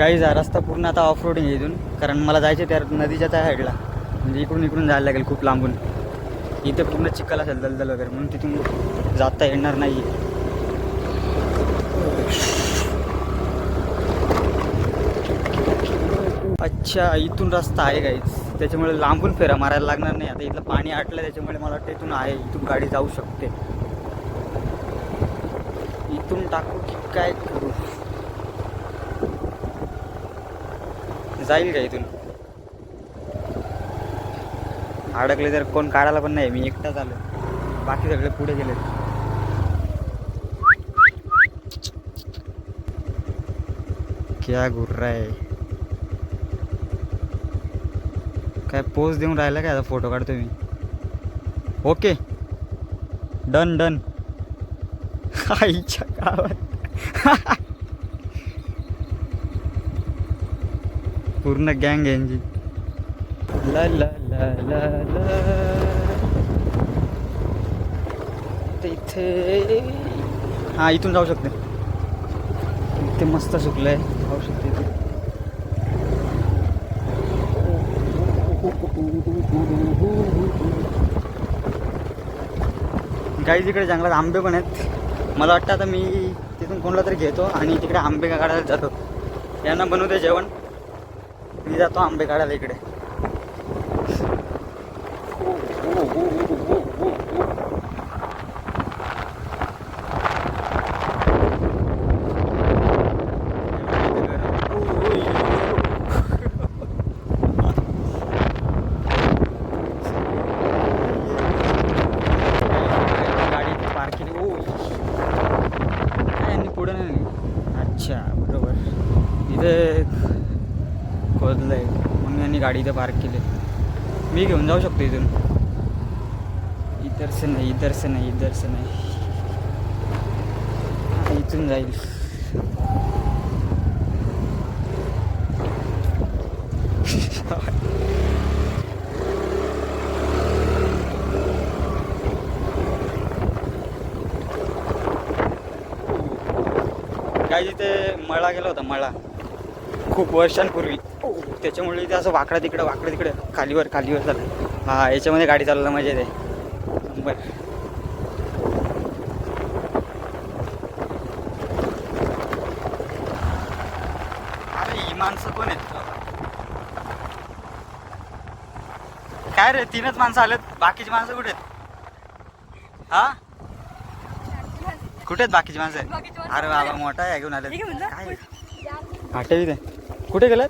Guys हा रस्ता पूर्ण आता ऑफ रोडिंग आहे इथून, कारण मला जायचं त्या नदीच्या त्या साईडला, म्हणजे इकडून जायला लागेल खूप लांबून. इथे पूर्ण चिखल असेल दलदल वगैरे, म्हणून तिथून जाता येणार नाही. अच्छा, इथून रस्ता आहे गाईज, त्याच्यामुळे लांबून फेरा मारायला लागणार नाही. आता इथलं पाणी आटलं त्याच्यामुळे मला वाटतं इथून आहे, इथून गाडी जाऊ शकते. इथून टाकू की काय करू, जाईल का इथून? अडकले तर कोण काढायला पण नाही, मी एकटाच आलो, बाकी सगळे पुढे गेले. क्या घुर रहा है, काय पोज देऊन राहिला काय? आता फोटो काढतो मी. Okay, done done. आईच्या गावात पूर्ण गँग यांची. ला ला ला ला ला. इथे हा, इथून जाऊ शकते. इथे मस्त सुकलंय, जाऊ शकते इथे. काही तिकडे जंगलात आंबे पण आहेत. मला वाटतं आता मी तिथून कोणाला तरी घेतो आणि तिकडे आंबे काढायला जातो. यांना बनवते जेवण, मी जातो आंबे काढायला इकडे. अच्छा बरोबर, इथे खोदलंय म्हणून यांनी गाडी इथं पार्क केली. मी घेऊन जाऊ शकतो इथून. इधर से नाही, इधर से नाही, इधर से नाही, इथून जाईल. काय तिथे मळा गेला होता, मळा खूप वर्षांपूर्वी, त्याच्यामुळे इथे असं वाकडं तिकडे खालीवर झालं. हा, याच्यामध्ये गाडी चालवायला मजा येते. बरं, अरे ही माणसं कोण आहेत? काय रे, 3च माणसं आलेत, बाकीची माणसं कुठे आहेत? हा, कुठे आहेत बाकीची माणसं? अरे बाबा, मोठा आहे घेऊन आले. काय आठवीत आहे? कुठे गेलात?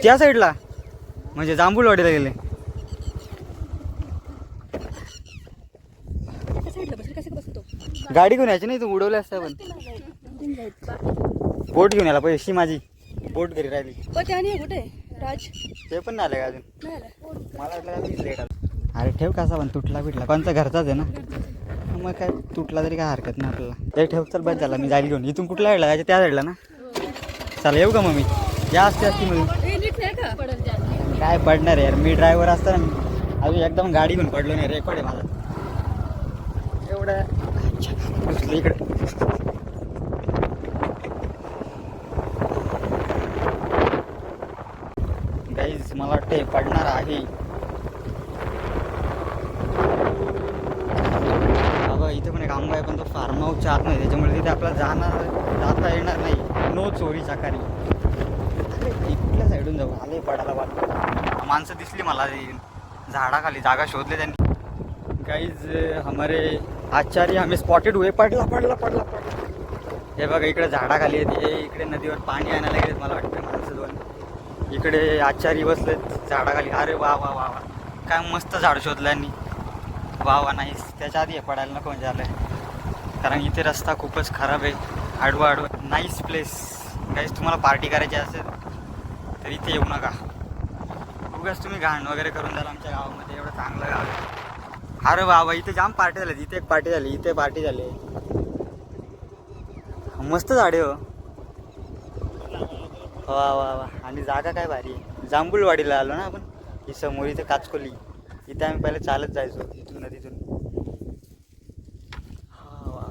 त्या साईडला, म्हणजे जांभूळवाडीला गेले. गाडी घेऊन यायची नाही, तू उडवली असता. पण बोट घेऊन यायला पाहिजे. माझी बोट घरी राहिली. कुठे राज? ते पण नाही आले का अजून? मला वाटलं लेट आलं. अरे ठेव कसा पण, तुटला बिटला कोणचा घरचाच आहे ना, मग काय तुटला तरी काय हरकत नाही आपल्याला. ते ठेव, चल बस झाला, मी जाईल घेऊन. इथून कुठला साईडला जायचं? त्या साईडला ना. चला येऊ का मग मी? या असते काय पडणार यार, मी ड्रायव्हर असताना अजून एकदम गाडी घेऊन पडलो नाही. रेकॉर्ड आहे माझा एवढं. इकडे गाईज मला वाटते पडणार आहे. बाबा इथे पण एक आंबा आहे, पण तो फार्म हाऊसच्या आत नाही, त्याच्यामुळे तिथे आपल्याला जाता येणार नाही. नो चोरी चाकारी. इथल्या साईडून जाऊ. आले पडायला वाटतं. माणसं दिसली मला झाडाखाली, जागा शोधले त्यांनी. गाईज हमारे आचार्य हमें स्पॉटेड हुए. पडला. हे बघा इकडे झाडाखाली आहेत, इकडे नदीवर पाणी आणायला गेलेत मला वाटतं माणसं दोन. इकडे आचार्य बसलेत झाडाखाली. अरे वा वा वा वा, काय मस्त झाड शोधलं यांनी. वा वा, नाही त्याच्या आधी हे पडायला नको म्हणजे आलं, कारण इथे रस्ता खूपच खराब आहे, आडवा. Nice place. गाईज तुम्हाला पार्टी करायची असेल तर इथे येऊ नका. उगाच तुम्ही घाण वगैरे करून जाल आमच्या गावामध्ये. एवढं चांगलं गाव आहे. अरे वा वा, इथे जाम पार्टी झाली. इथे एक पार्टी झाली, इथे पार्टी झाली. मस्त झाडे हो. वा वा वा, आणि जागा काय भारी आहे. जांभूळवाडीला आलो ना आपण. ही समोर इथे काचकोली, इथे आम्ही पहिले चालत जायचो इथून नदीतून. हा वा,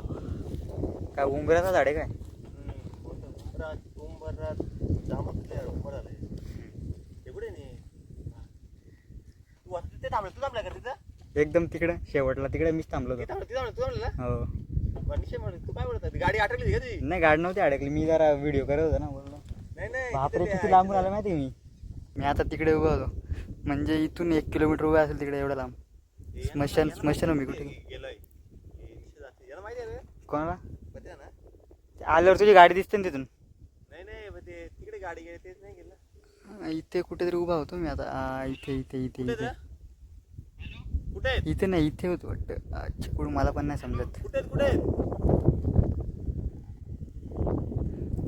काय उंबराचा झाड आहे काय? थांबलं तू थांबला का तिथं एकदम तिकडे शेवटला तिकडे मीच थांबलो होतो. तू थांबला हो मनीषे म्हणे तू काय बोलत गाडी अटकली का ती नाही गाडी नव्हती अडकली, मी जरा व्हिडिओ करत होतो ना बोललो. नाही बापरे किती लांबून आलं माहिती मी आता तिकडे उभा होतो, म्हणजे इथून 1 किलोमीटर उभा असेल तिकडे एवढं लांब. स्मशान मी कुठे गेलोय याला माहिती आहे कोणाला ना आल्यावर तुझी गाडी दिसते ना तिथून. नाही पण ते तिकडे गाडी गेली तेच नाही गेलं इथे कुठेतरी उभा होतो मी आता. इथे इथे इथे इथे कुठे इथे नाही इथे होतो वाटतं. अच्छा कुठं मला पण नाही समजत.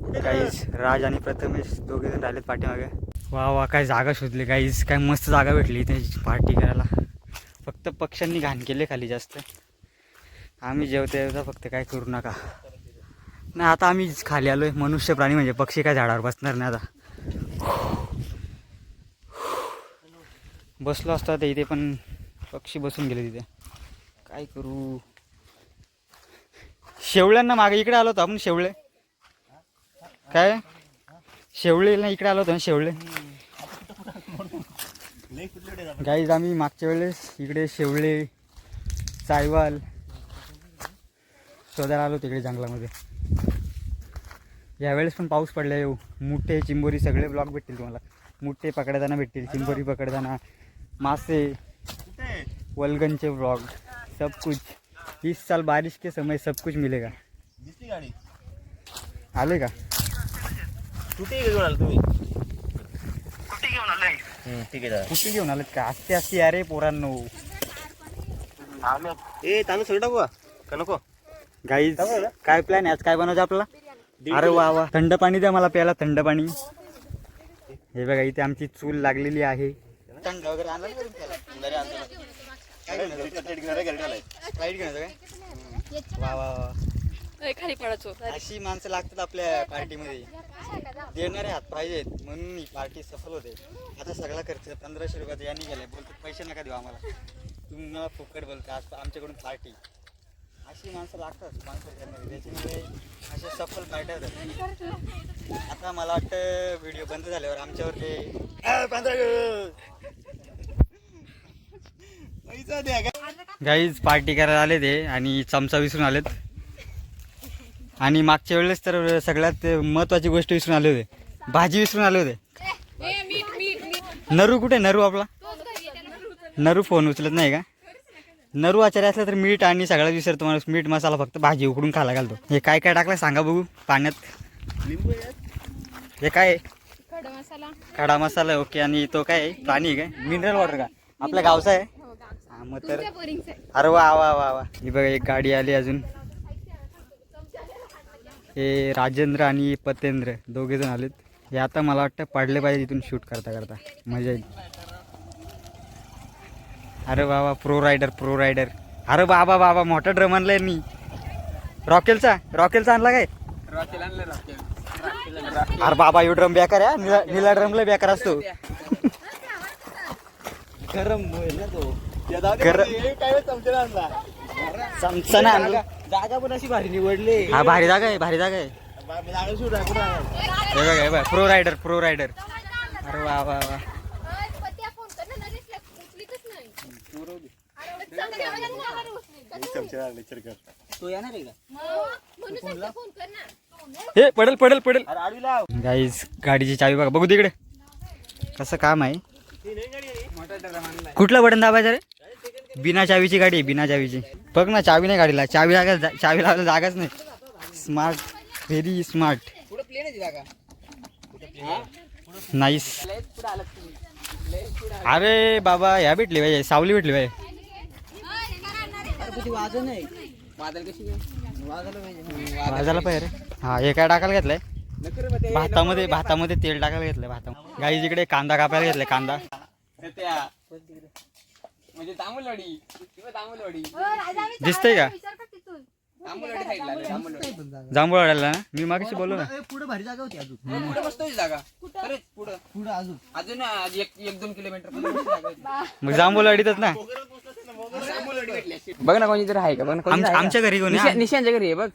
कुठे काहीच राज आणि प्रथमेश दोघे जण राहिलेत पाठीमागे. वा वा काय जागा शोधली काहीच, काय मस्त जागा भेटली इथे पार्टी करायला. फक्त पक्ष्यांनी घाण केले खाली जास्त. आम्ही जेवता फक्त काय करू नका. नाही आता आम्ही खाली आलोय. मनुष्य प्राणी म्हणजे पक्षी काय झाडावर बसणार नाही आता. बसलो असतो आता इथे पण पक्षी बसून गेले तिथे. काय करू. शेवळ्यांना मागे इकडे आलो होतो आपण. शेवळे काय शेवळे ना इकडे आलो होतो ना शेवळे. गाईज आम्ही मागच्या वेळेस इकडे शेवळे सायवाल शोधायला आलो तिकडे जंगलामध्ये. यावेळेस पण पाऊस पडला. येऊ मुठे चिंबोरी सगळे ब्लॉग भेटतील तुम्हाला. मुठे पकडताना भेटतील, चिंबोरी पकडताना, मासे, वल्गनचे ब्लॉग, सब कुछ. इस साल बारिश के समय सब कुछ मिलेगा. दिसली गाडी आले का कुठे घेऊन आला तुम्ही ठीक आहे कुठे घेऊन आलेत का. आस्ते आस्ते अरे पोरांनो. ए तांदूळ सगळं टाकू का नको गाईज काय प्लॅन आहे आज, काय बनवायचं आपल्याला. अरे वा वा थंड पाणी द्या मला प्यायला, थंड पाणी. हे बघा इथे आमची चूल लागलेली आहे. थंड वगैरे आणलं वा वा वा. खाली पडायचो. अशी माणसं लागतात आपल्या पार्टीमध्ये. देणारे हात पाहिजेत म्हणून ही पार्टी सफल होते. आता सगळा खर्च 1500 रुपयाचा यांनी गेलाय. बोलतो पैसे नका देऊ आम्हाला, तुम्ही मला फुकट बोलता. आज आमच्याकडून पार्टी. अशी माणसं लागतात माणसं त्याच्यामुळे असे सफल पार्ट्या होतात. आता मला वाटतं व्हिडिओ बंद झाल्यावर आमच्यावर ते गाईज पार्टी करायला आले ते आणि चमचा विसरून आलेत. आणि मागच्या वेळेस तर सगळ्यात महत्वाची गोष्ट विसरून आले होते, भाजी विसरून आले होते. नरू कुठे नरू आपला. नरू फोन उचलत नाही का. नरू आचार्य असला तर मीठ आणि सगळ्यात विसरतो माणूस. मीठ मसाला फक्त भाजी उकडून खायला घालतो. हे काय काय टाकलं सांगा बघू पाण्यात. लिंबू हे काय खडा मसाला. ओके. आणि तो काय प्राणी आहे काय मिनरल वॉटर का आपल्या गावचा आहे. हा मग तर अरे वा वा वा वा. ही बघा एक गाडी आली अजून. हे राजेंद्र आणि पतेंद्र दोघे जण आलेत. हे आता मला वाटतं पडले पाहिजे इथून शूट करता करता मजा येईल. अरे बाबा प्रो रायडर. अरे बाबा बाबा मोठा ड्रम आणलाय मी. रॉकेलचा आणला काय. अरे बाबा यो ड्रम बेकार आहे. निळा ड्रमला बेकार असतो. गरम ना तो चमचा नाही आणला. जागा पण अशी भारी निवडली. हा भारी जागा आहे. हे बघा प्रो रायडर. अरे वा वा वा. तो येणार आहे का हे पडेल गाईज गाडीची चावी बघा बघू तिकडे कसं काम आहे. कुठला बटन दाबायचं रे. बिना चावीची गाडी आहे, बिना चावीची. बघ ना चावी नाही गाडीला. चावी लावायला जागाच नाही. Smart, very smart. नाईस. अरे बाबा ह्या भेटली पाहिजे, सावली भेटली पाहिजे. वाजायला पाहिजे रे. हा हे काय टाकायला घेतलंय भातामध्ये तेल टाकायला घेतलंय. भातामध्ये गाईज इकडे कांदा कापायला घेतलाय. कांदा दिसतंय का. जांभूळवाड्याला ना मी मागाशी बोललो ना. पुढे भारी जागा होती अजून. अजून 1-2 किलोमीटर मग जांभूळवाडीतच ना. बघ ना कोणी तर आहे का. बघ ना आमच्या घरी कोणी. निशांच्या घरी आहे बघ.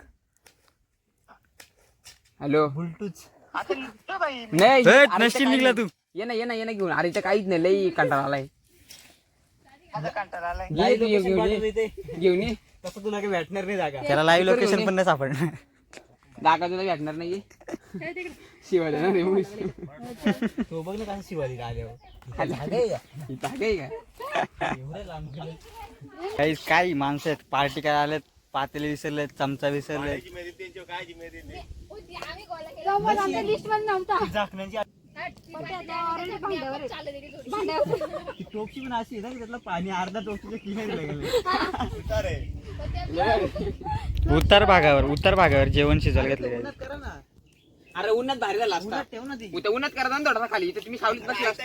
हॅलो नाही नशीब निघला तू. ये ना घेऊन. अरे इथं काहीच नाही, लई कंटाळा आलाय. घे तू ये, घेऊन ये. घेऊन ये. तसं तुला काही भेटणार नाही जागा. त्याला लाईव्ह लोकेशन पण नाही सापडणार. जागा तुला भेटणार नाही शिवाय ना रे मुळीच. तो बघ ना कसं शिवाजी आल्यावर. ही जागा आहे का? एवढं लांब गेलं. काही काही माणसं आहेत पार्टी करायला आलेत, पातेले विसरलेत, चमचा विसरले. लिस्ट मध्ये नव्हता झाकणाची भांड्यावर ती टोपची पण अशी आहे ना की त्यातलं पाणी अर्धा टोपच्या किनारीला गेलं. उत्तर भागावर जेवण शिजवायला घेतलं guys. करा ना. अरे उन्हात भारी झाला असता. ठेव ना ती. उन्हात करता ना थोडासा खाली तर तुम्ही सावलीत बसला असते.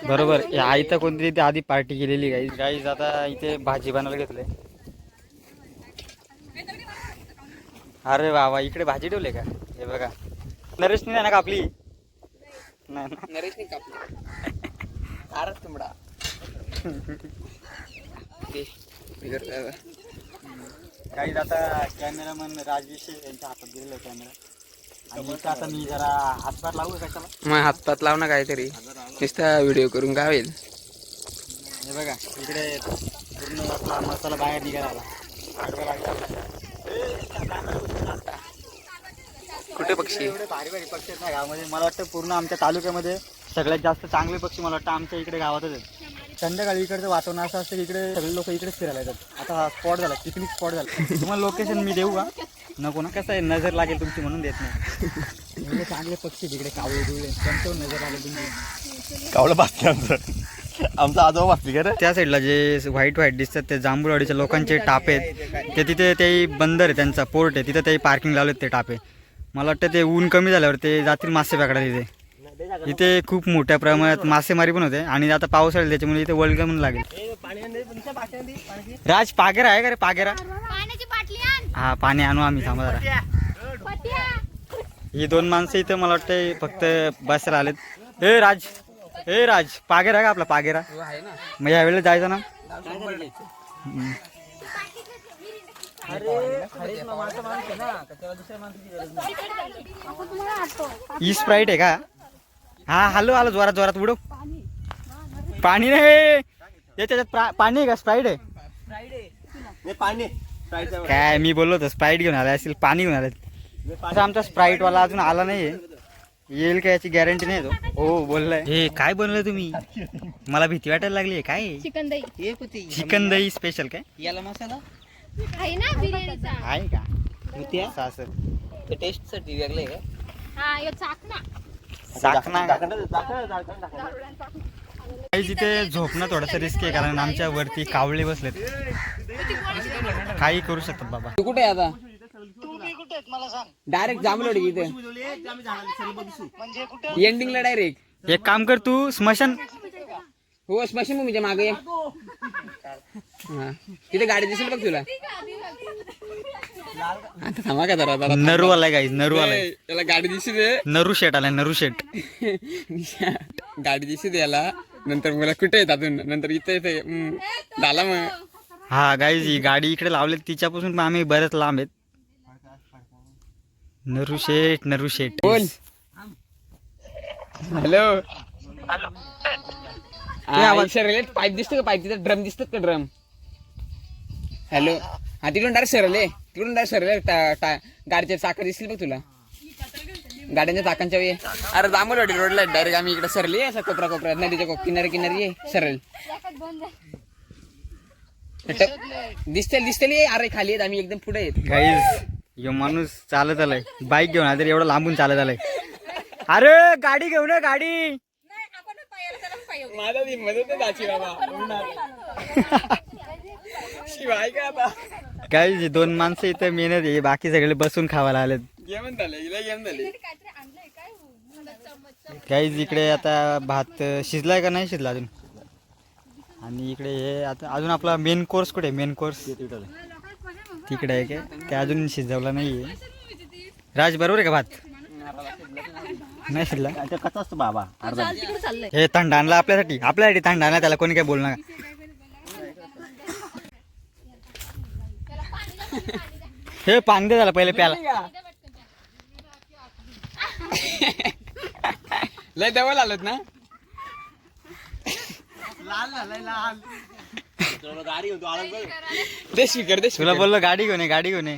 बरोबर या आई तर कोणतरी इथे आधी पार्टी केलेली गाईज आता इथे भाजी बनायला घेतले. अरे वा इकडे भाजी ठेवले का हे बघा. नरेशनी नाही ना कापली नाही ना. नरेशने कापलं आरच तुंबडा. काही आता कॅमेरामन राजेश यांच्या हातात दिलेला कॅमेरा आणि इथं आता मी जरा हातभार लावू कशाला. मग हातपात लाव ना काहीतरी नुसता व्हिडिओ करून काय होईल. हे बघा इकडे पूर्ण आपला मसाला बाहेर निघायला आला. आडवा लागला. कुठे पक्षी एवढे भारी भारी पक्षी आहेत ना गावामध्ये. मला वाटतं पूर्ण आमच्या तालुक्यामध्ये सगळ्यात जास्त चांगले पक्षी मला वाटतं आमच्या इकडे गावातच आहेत. संध्याकाळी इकडचं वातावरण असं असतं की इकडे सगळे लोक इकडेच फिरायला येतात. आता हा स्पॉट झाला पिकनिक स्पॉट झाला. तुम्हाला लोकेशन मी देऊ का नको ना. कसं आहे नजर लागेल तुमची म्हणून देत नाही. एवढे चांगले पक्षी तिकडे कावळे दुवळे त्यांच्यावर नजर लागेल तुमची. कावलं बाकी आमचा आजोबा बाकी का रे. त्या साईडला जे व्हाईट दिसतात ते जांभूळवाडीच्या लोकांचे टापे आहेत. ते तिथे ते बंदर आहे त्यांचा पोर्ट आहे तिथे ते पार्किंग लावलेत ते टापे. मला वाटतं ते ऊन कमी झाल्यावर ते जातील मासे पकडायला तिथे. इथे खूप मोठ्या प्रमाणात मासेमारी पण होते आणि आता पाऊस आला त्याच्यामुळे इथे वल्गन पण लागेल. राज पागेरा आहे का रे पागेरा. पाण्याची बाटली आण हा पाणी आणू आम्ही थांबा जरा. ही दोन माणसं इथं मला वाटतं फक्त बसायला आलेत. हे राज पागेरा आहे का आपला पागेरा. आहे ना. मग यावेळेला जायचं ना. ही स्प्राईट आहे का. हा हॅलो जोरात उडव. पाणी नाही त्याच्यात पाणी आहे का स्प्राईट आहे. पाणी काय मी बोललो होतो स्प्राईट घेऊन आला असेल पाणी घेऊन आलं. आमचा स्प्राईट वाला अजून आला नाहीये. येईल का याची गॅरंटी नाही. हो बोललाय. हे काय बनवलं तुम्ही. मला भीती वाटायला लागली. काय चिकन दही चिकन दही स्पेशल काय याला मसाला आहे ना बिर्याणीचा. आहे का सासर ते टेस्ट साठी वेगळे का. हा यो चाकणा तिथे झोपणं थोडंसं रिस्क आहे कारण आमच्या वरती कावळे बसलेत. काही करू शकतात बाबा. तू कुठे आहे आता. डायरेक्ट जांभूळवाडी इथे एंडिंगला डायरेक्ट. एक काम कर तू स्मशान हो स्मशानभूमीच्या मागे. हा तिथे गाडी दिसेल बघ तुला. आता थांबा का जरा जरा. नरू आलाय गाईज नरू आलाय. त्याला गाडी दिसू दे. नरू शेट आलाय नरू शेट. गाडी दिसू दे याला. नंतर मला कुठे येतात नंतर इथे येते झाला मग. हा गाईज ही गाडी इकडे लावली तिच्यापासून पण आम्ही बरेच लांब आहेत. नरू शेट बोल. हॅलो पाईप दिसतो का. पाईप तिथे ड्रम दिसतात का ड्रम. हॅलो हा तिकडून डायरेक्ट सरले गाडीच्या चाका दिसतील बघ तुला. गाड्यांच्या चाकांच्या वे. अरे जांभूळवाडी रोडला डायरेक्ट आम्ही इकडे सरले असं कोपऱ्यात नदीच्या किनारी ये सरळ. दिसतील अरे खाली आहेत आम्ही एकदम पुढे येत. गाईज यो माणूस चालत आलाय बाईक घेऊन आला तरी एवढं लांबून चालत आलाय. अरे गाडी घेऊन गाडी. माझा मदत जायची बाबा. शिवाय का आता गाईज दोन माणसं इथं मेहनत आहे बाकी सगळे बसून खावायला आलेत. गेम झाले. गाईज इकडे आता भात शिजलाय का नाही शिजला अजून. आणि इकडे हे आता अजून आपला मेन कोर्स कुठे मेन कोर्स तिकडे आहे काय ते अजून शिजवला नाहीये. राज बरोबर आहे का भात नाही शिजला. कसा असतो बाबा अर्धा. हे थंड आणला आपल्यासाठी थंड आणला त्याला कोणी काय बोलणार. हे पाणी दे झालं पहिले प्याला. लय दवल आलोत ना. दे स्पीकर दे तुला बोललो गाडी घेऊन ये गाडी घेऊन ये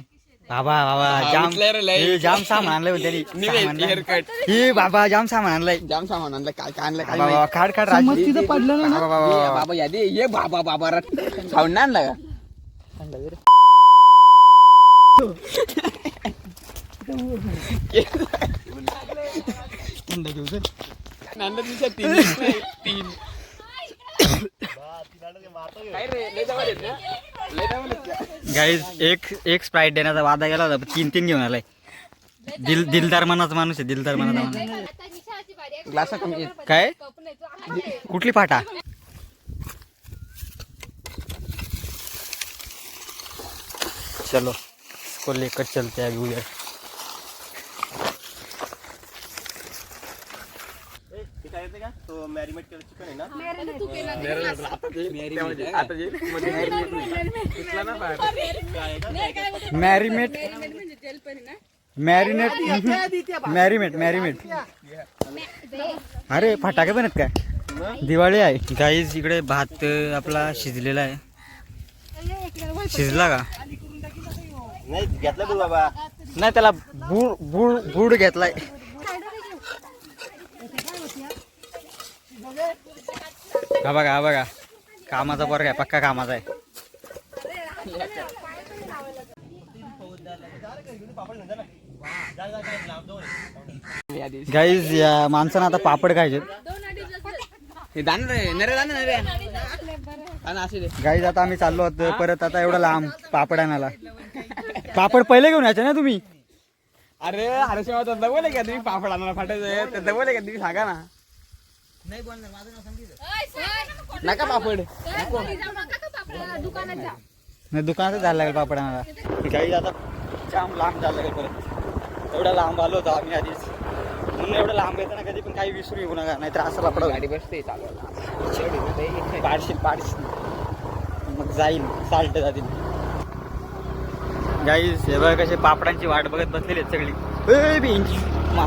बाबा बाबा हा, जाम उठलाय रे लय. हे जाम सामान आणलंय त्यांनी सामान हेअर कट हे बाबा जाम सामान आणलंय जाम सामान आणलं काय काय आणलं काय बाबा माहित. बाबा काढ राजी पडलं बाबा ये बाबा बाबा यादी ये बाबा बाबा साऊंड नाही आणला का नांदा दिवसात तीन काय रे लय जवळ येत ना लय जवळ येत का? गाईज एक स्प्राईट देण्याचा वादा गेला होता 3 घेऊन आलाय दिलदार मनाचा माणूस आहे दिलदार मनाचा माणूस आता निशाची बारी आहे. ग्लासा कमी येत. काय कप नाही, तो आम्हाला आहे. कुठली फाटा चलो इसको लेकर चलते हैं अभी उधर तो मॅरिनेट केलं चिकन आहे ना आता तू केलं ते. आता जे मध्ये marinate नाही. दिसला ना बाहेर. मॅरिनेट मॅरिनेट मॅरिनेट अरे फटाके पण आहेत काय दिवाळी आहे गाईज इकडे भात आपला शिजलेला आहे शिजला का नाही घेतलं बघ बाबा नाही त्याला बूड घेतलाय हा बघा कामाचा पोरगा आहे पक्का कामाचा आहे यादी. गाईज या माणसानं आता पापड खायचे हे दान रे नरे दान नरे दान असे दे गाईज आता आम्ही चाललो होतो परत आता एवढा लांब पापड आणायला पापड पहिले घेऊन यायचे ना तुम्ही अरे हरशिवा तर दबवले का तुम्ही पापड आणायला फाटायचं तर दबवले का तुम्ही सांगा ना ओय, सर. नका पापड घरी जाऊ नका का पापडाला, दुकानात जा. नाही दुकानातच जायला लागेल पापड आणायला गाईज आता जाम लांब जायला लागेल परत एवढा लांब आलो होतो आम्ही आधीच म्हणून एवढं लांब येताना कधी पण काही विसरू येऊ नका नाहीतर असं लपडा गाडी बसते चालू पाडशील मग जाईल साल्ट जातील गाईज हे बघा कसे पापडांची वाट बघत बसलेली आहेत सगळी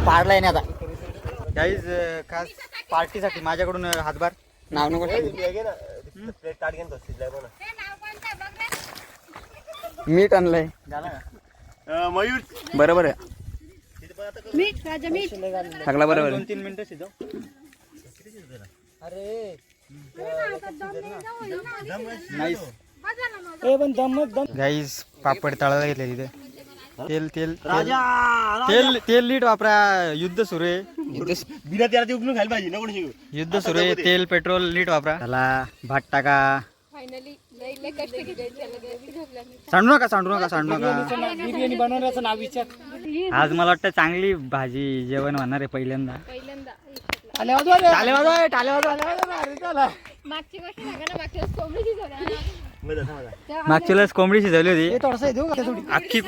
पाडलाय ना आता गाईज खास पार्टीसाठी माझ्याकडून हातभार नाव नको प्लेट ताट घेऊन शिजलाय बघ हे नाव कोणतं आहे बघ रे. मीठ आणलंय झाला का ना मयूर बरोबर आहे मीठ राजा मीठ सगळा बरोबर आहे 2-3 मिनिटं शिजव अरे गाईज पापड तळायला घेतले तिथे तेल तेल तेल तेल लीट वापरा युद्ध सुरू आहे बिना त्याला ते उकलून खायला पाहिजे ना कोणी शिकू युद्ध सुरू आहे तेल पेट्रोल नीट वापरा त्याला भात टाका फायनली लई कष्ट केले त्याला देवी झोपला मी. सांडू नका बिर्याणी बनवण्याचं नाव विचार आज मला वाटतं चांगली भाजी जेवण होणार आहे पहिल्यांदा पहिल्यांदा टाले वाजवा टाले वाजवा मागची गोष्ट सांगा ना, मागच्या वेळेस कोंबडी शिजवली. मागच्या वेळेस कोंबडी शिजवली होती थोडस देऊ का थोडी अख्खी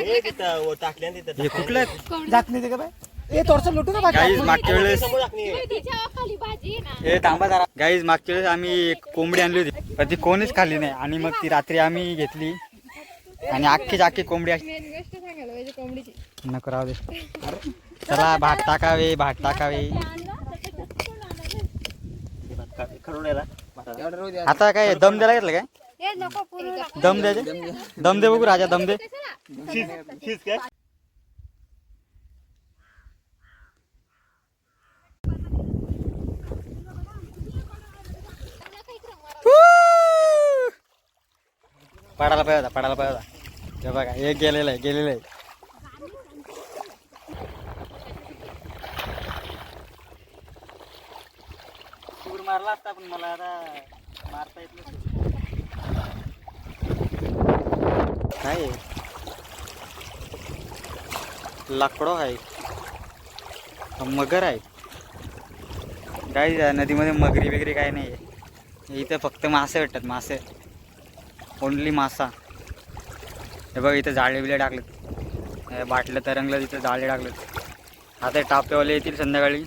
टाकल्या तिथं हे कुठलं झाकणी दे का बाय ए थोडस लुटू ना गाईज मागच्या वेळेस तिच्या खाली भाजी आहे ना. हे थांबा जरा गाईज मागच्या वेळेस आम्ही एक कोंबडी आणली होती पण ती कोणीच खाल्ली नाही आणि मग ती रात्री आम्ही घेतली आणि अख्खी कोंबडी अशी मेन गोष्ट सांगायला पाहिजे कोंबडीची. नको राहू दे चला भात टाकावे खरवड्याला एवढं रोज आता काय दम द्यायला घेतलं काय हे नको पूर्ण दम द्यायचे दम दे बघू राजा दम दे शीज काय पडायला पाहिजे होता हे बघा हे गेलेलं आहे सूर मारला असता पण मला आता मारता येत नाही काय आहे? लाकडो आहे मगर आहे काय नदीमध्ये मगरी वगैरे काय नाही आहे इथं फक्त मासे भेटतात मासे ओनली मासा हे बघ इथं जाळे बिळे टाकलेत बाटलं तरंगलं तिथं जाळे टाकलेत आता हे टापेवाले येतील संध्याकाळी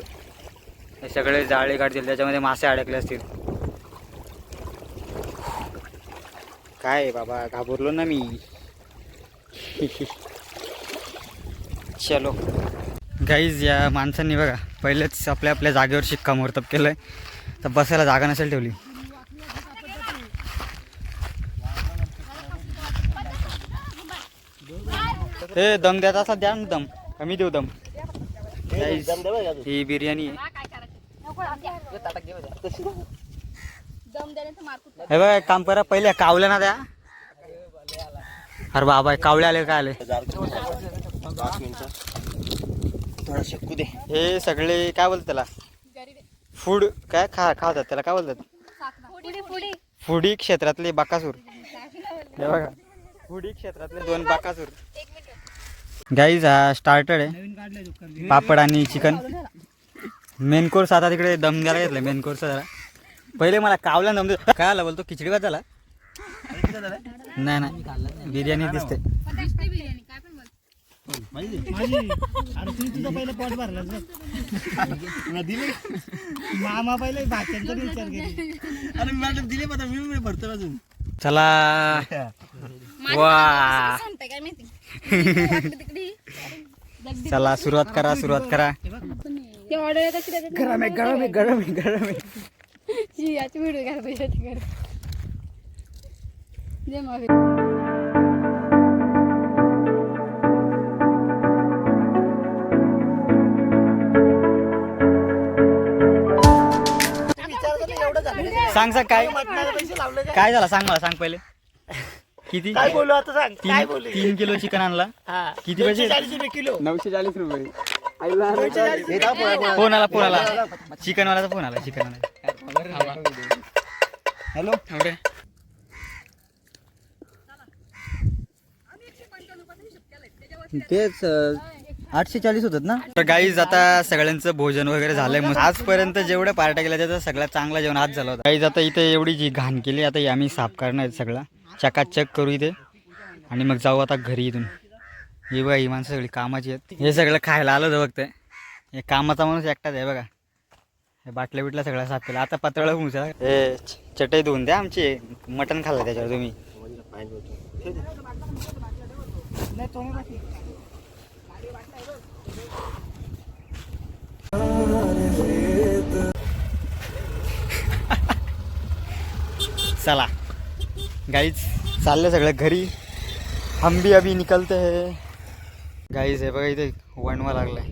हे सगळे जाळे काढतील त्याच्यामध्ये मासे अडकले असतील काय बाबा घाबरलो ना मी चलो गाईज या माणसांनी बघा पहिलेच आपल्या जागेवर शिक्कामोर्तब केलं आहे तर बसायला जागा नसेल ठेवली ते दम द्यायचा असा द्या ना दम. कमी देऊ दम. Guys, दम दे बघ अजून. ही बिर्याणी आहे. काय करायचं नको दम देण्याचं मारकूट हे बघा एक काम करा, पहिले कावल्या ना द्या. अरे बाबा कावळे आले काय आले. 5 मिनिटं थोडा शेकू दे. हे सगळे काय बोलतात त्याला, फूड काय खातात त्याला काय बोलतात, पुढे फूडी क्षेत्रातले बाकासूर. हे बघा फूडी क्षेत्रातले 2 बाकासूर. गाईज हा स्टार्टर आहे, पापड आणि चिकन. मेन कोर्स आता तिकडे दम द्यायला घेतलं. मेन कोर्स जरा पहिले मला कावला दम दे. काय आला बोलतो, खिचडी भात झाला. नाही नाही बिर्याणी दिसते. बिर्याणी काय पण बोल अरे तू तुझं पहिलं पोट भरलास बघ. दिले मामा पहिले भाच्यांचा विचार केली. अरे मी वाटलं दिले पण मी भरतो अजून. चला वा सांगते काय माहिती तिकडे चला सुरुवात करा. ते ऑर्डर कशी देतात गरम आहे. याची व्हिडिओ घ्यायला पाहिजे तिकडे जे मग सांग काय झालं सांग मला, सांग पहिले किती. काय बोलू आता सांग, काय 3 किलो चिकन आणला. किती पैसे. 40 रुपये किलो. 940 रुपये. फोन आला चिकन वाल्याचा फोन आला. चिकन वाला हॅलो. तेच 840 होतात ना. तर गाईज आता सगळ्यांचं भोजन वगैरे झालंय. मग आजपर्यंत जेवढ्या पार्ट्या केल्या त्याचा सगळ्यात चांगला जेवण आज झाला होता. गाईज आता इथे एवढी जी घाण केली आता आम्ही साफ करणार सगळा चकाचक करू इथे आणि मग जाऊ आता घरी इथून. हे बघा ही माणसं सगळी कामाची आहेत. हे सगळं खायला आलं होतं बघतंय. हे कामाचा माणूस एकटाच आहे बघा. हे बाटल्या बिटल्या सगळ्या साफ केला. आता पातळ घुसा. हे चटई धुवून द्या आमची. मटण खाल्लं त्याच्यावर तुम्ही. चला गाईज चाललं सगळं घरी. हम भी अभी निकलते है. गाईज हे बघा इथे वणवा लागलाय.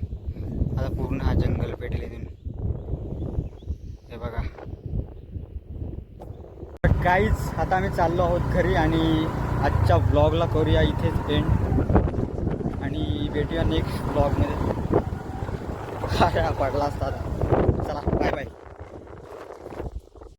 आता पूर्ण हा जंगल पेटेल इथून. हे बघा गाईज आता आम्ही चाललो आहोत घरी आणि आजच्या व्लॉगला करूया इथेच एंड आणि भेटूया नेक्स्ट व्लॉगमध्ये. काय पडला असता. चला बाय बाय.